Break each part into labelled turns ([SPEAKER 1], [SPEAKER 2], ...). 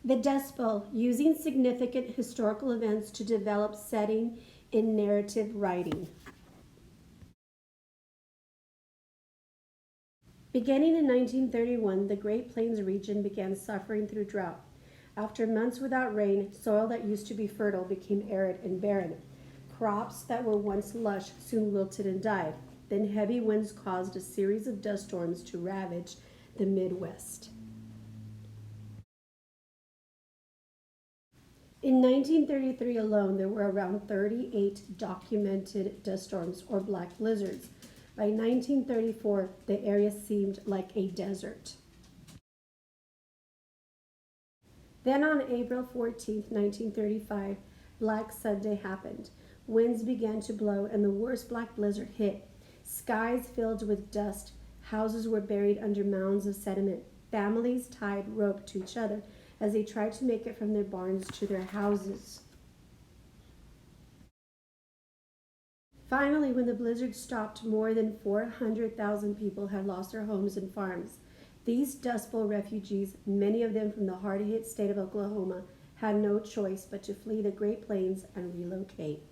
[SPEAKER 1] The Dust Bowl, using significant historical events to develop setting in narrative writing. Beginning in 1931, the Great Plains region began suffering through drought. After months without rain, soil that used to be fertile became arid and barren. Crops that were once lush soon wilted and died. Then heavy winds caused a series of dust storms to ravage the Midwest. In 1933 alone, there were around 38 documented dust storms or black blizzards. By 1934, the area seemed like a desert. Then on April 14, 1935, Black Sunday happened. Winds began to blow and the worst black blizzard hit. Skies filled with dust. Houses were buried under mounds of sediment. Families tied rope to each other as they tried to make it from their barns to their houses. Finally, when the blizzard stopped, more than 400,000 people had lost their homes and farms. These Dust Bowl refugees, many of them from the hard-hit state of Oklahoma, had no choice but to flee the Great Plains and relocate.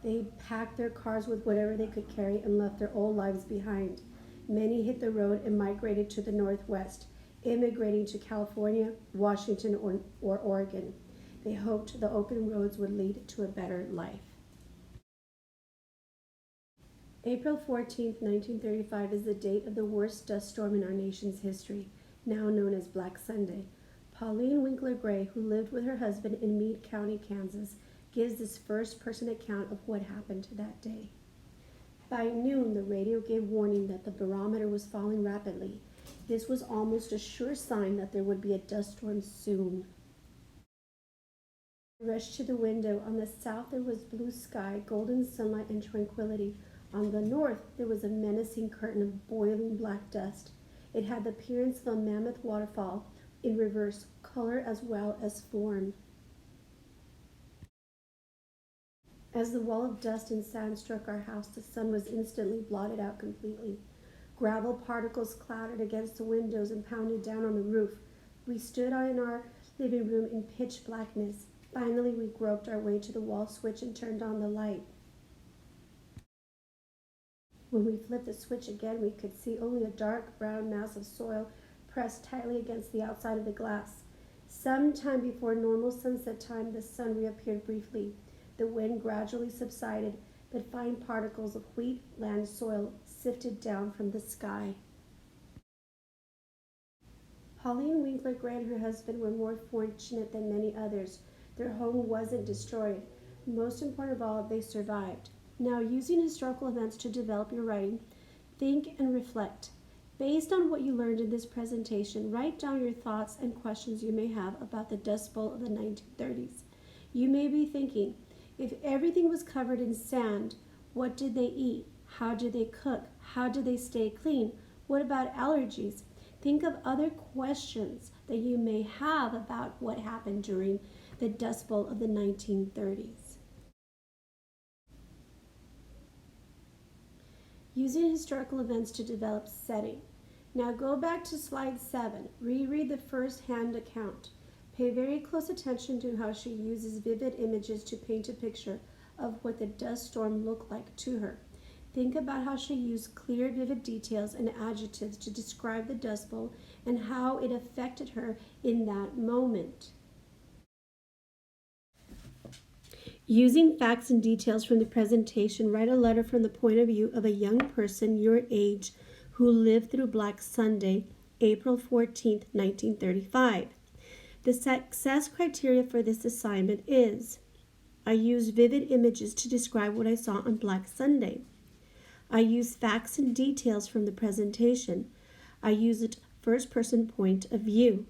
[SPEAKER 1] They packed their cars with whatever they could carry and left their old lives behind. Many hit the road and migrated to the Northwest, immigrating to California, Washington, or Oregon. They hoped the open roads would lead to a better life. April 14, 1935 is the date of the worst dust storm in our nation's history, now known as Black Sunday. Pauline Winkler Gray, who lived with her husband in Meade County, Kansas, gives this first-person account of what happened that day. By noon, the radio gave warning that the barometer was falling rapidly. This was almost a sure sign that there would be a dust storm soon. I rushed to the window. On the south, there was blue sky, golden sunlight, and tranquility. On the north, there was a menacing curtain of boiling black dust. It had the appearance of a mammoth waterfall in reverse, color as well as form. As the wall of dust and sand struck our house, the sun was instantly blotted out completely. Gravel particles clattered against the windows and pounded down on the roof. We stood in our living room in pitch blackness. Finally, we groped our way to the wall switch and turned on the light. When we flipped the switch again, we could see only a dark brown mass of soil pressed tightly against the outside of the glass. Some time before normal sunset time, the sun reappeared briefly. The wind gradually subsided, but fine particles of wheat land soil sifted down from the sky. Pauline Winkler Gray and her husband were more fortunate than many others. Their home wasn't destroyed. Most important of all, they survived. Now, using historical events to develop your writing, think and reflect. Based on what you learned in this presentation, write down your thoughts and questions you may have about the Dust Bowl of the 1930s. You may be thinking, if everything was covered in sand, what did they eat? How did they cook? How did they stay clean? What about allergies? Think of other questions that you may have about what happened during the Dust Bowl of the 1930s. Using historical events to develop setting. Now go back to slide 7. Reread the first-hand account. Pay very close attention to how she uses vivid images to paint a picture of what the dust storm looked like to her. Think about how she used clear, vivid details and adjectives to describe the Dust Bowl and how it affected her in that moment. Using facts and details from the presentation, write a letter from the point of view of a young person your age who lived through Black Sunday, April 14, 1935. The success criteria for this assignment is: I used vivid images to describe what I saw on Black Sunday. I used facts and details from the presentation. I used a first-person point of view.